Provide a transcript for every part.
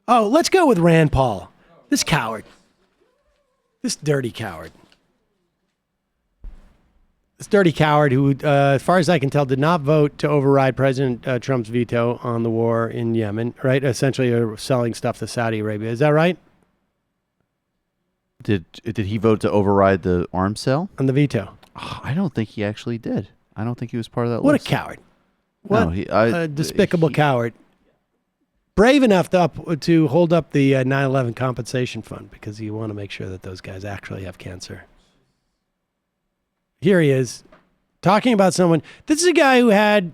Oh, let's go with Rand Paul. This coward. This dirty coward. This dirty coward who, as far as I can tell, did not vote to override President Trump's veto on the war in Yemen, right? Essentially selling stuff to Saudi Arabia. Is that right? Did he vote to override the arms sale? On the veto. Oh, I don't think he actually did. I don't think he was part of that What list. A coward. What No, a despicable coward. Brave enough to hold up the 9/11 compensation fund because you want to make sure that those guys actually have cancer. Here he is talking about someone. This is a guy who had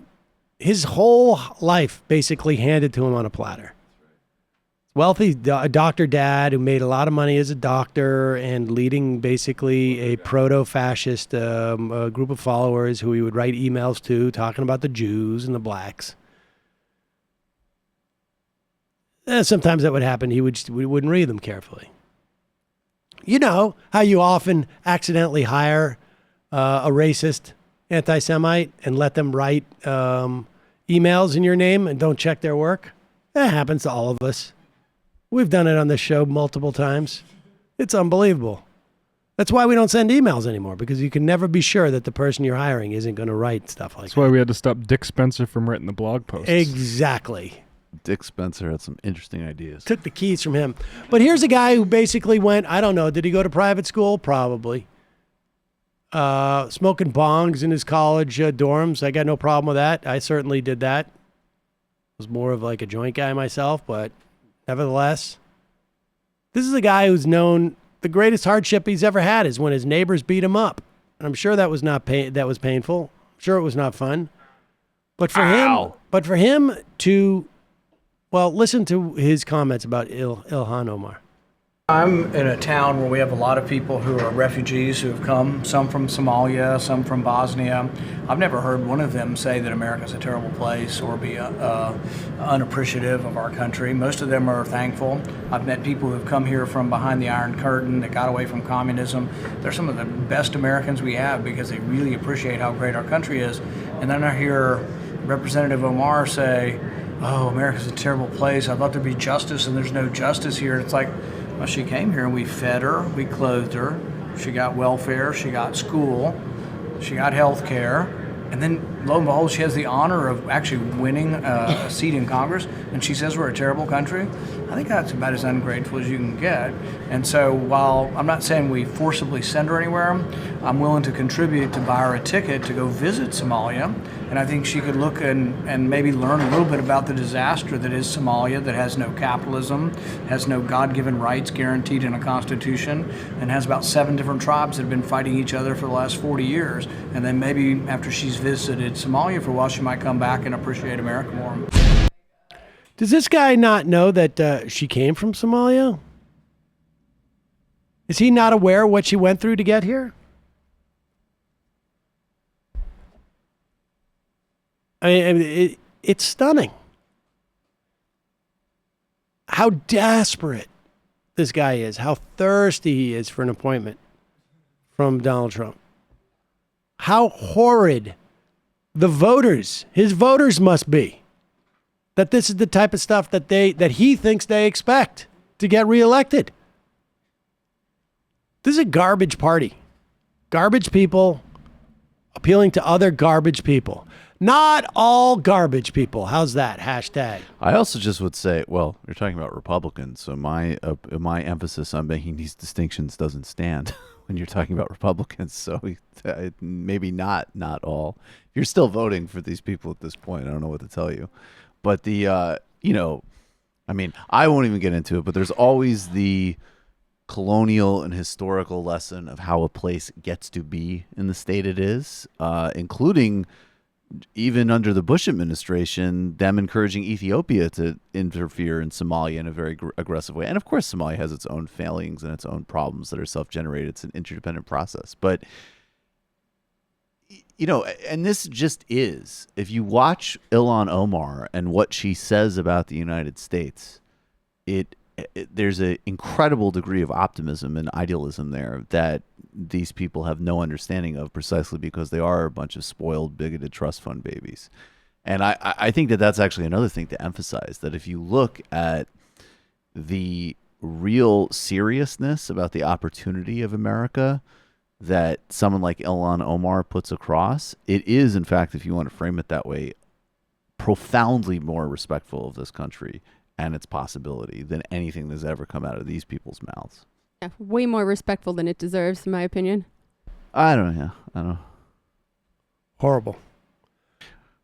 his whole life basically handed to him on a platter. Wealthy doctor dad who made a lot of money as a doctor and leading basically a proto-fascist group of followers who he would write emails to talking about the Jews and the blacks. Sometimes that would happen. We wouldn't read them carefully. You know how you often accidentally hire a racist anti-Semite and let them write emails in your name and don't check their work? That happens to all of us. We've done it on this show multiple times. It's unbelievable. That's why we don't send emails anymore, because you can never be sure that the person you're hiring isn't going to write stuff like that. That's why we had to stop Dick Spencer from writing the blog posts. Exactly. Dick Spencer had some interesting ideas. Took the keys from him. But here's a guy who basically went, I don't know, did he go to private school? Probably. Smoking bongs in his college dorms. I got no problem with that. I certainly did that. Was more of like a joint guy myself, but nevertheless, this is a guy who's known the greatest hardship he's ever had is when his neighbors beat him up. And I'm sure that was that was painful. I'm sure it was not fun. But for him to, well, listen to his comments about Ilhan Omar. I'm in a town where we have a lot of people who are refugees who have come, some from Somalia, some from Bosnia. I've never heard one of them say that America's a terrible place or be unappreciative of our country. Most of them are thankful. I've met people who have come here from behind the Iron Curtain that got away from communism. They're some of the best Americans we have because they really appreciate how great our country is. And then I hear Representative Omar say, oh, America's a terrible place. I thought there'd be justice and there's no justice here. It's like, well, she came here and we fed her, we clothed her, she got welfare, she got school, she got health care, and then lo and behold, she has the honor of actually winning a seat in Congress, and she says we're a terrible country. I think that's about as ungrateful as you can get. And so while I'm not saying we forcibly send her anywhere, I'm willing to contribute to buy her a ticket to go visit Somalia. And I think she could look and maybe learn a little bit about the disaster that is Somalia, that has no capitalism, has no God-given rights guaranteed in a constitution, and has about 7 different tribes that have been fighting each other for the last 40 years. And then maybe after she's visited Somalia for a while, she might come back and appreciate America more. Does this guy not know that she came from Somalia? Is he not aware of what she went through to get here? I mean, it's stunning how desperate this guy is, how thirsty he is for an appointment from Donald Trump. How horrid his voters must be. That this is the type of stuff that he thinks they expect to get reelected. This is a garbage party. Garbage people appealing to other garbage people. Not all garbage people. How's that? Hashtag. I also just would say, well, you're talking about Republicans, so my emphasis on making these distinctions doesn't stand when you're talking about Republicans. So maybe not all. You're still voting for these people at this point. I don't know what to tell you. But I mean, I won't even get into it, but there's always the colonial and historical lesson of how a place gets to be in the state it is, including even under the Bush administration, them encouraging Ethiopia to interfere in Somalia in a very aggressive way. And of course, Somalia has its own failings and its own problems that are self-generated. It's an interdependent process. But, and this just is, if you watch Ilhan Omar and what she says about the United States, there's an incredible degree of optimism and idealism there that these people have no understanding of, precisely because they are a bunch of spoiled, bigoted trust fund babies. And I think that that's actually another thing to emphasize, that if you look at the real seriousness about the opportunity of America that someone like Ilhan Omar puts across, it is, in fact, if you want to frame it that way, profoundly more respectful of this country and its possibility than anything that's ever come out of these people's mouths. Yeah, way more respectful than it deserves, in my opinion. I don't know. Horrible.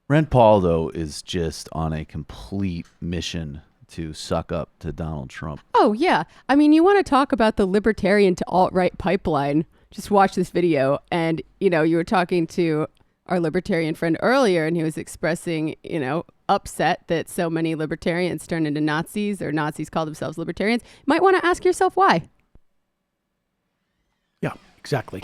Rand Paul, though, is just on a complete mission to suck up to Donald Trump. Oh, yeah. I mean, you want to talk about the libertarian to alt-right pipeline. Just watch this video. And, you know, you were talking to our libertarian friend earlier, and he was expressing, you know, upset that so many libertarians turned into Nazis, or Nazis call themselves libertarians. You might want to ask yourself why. Yeah, exactly.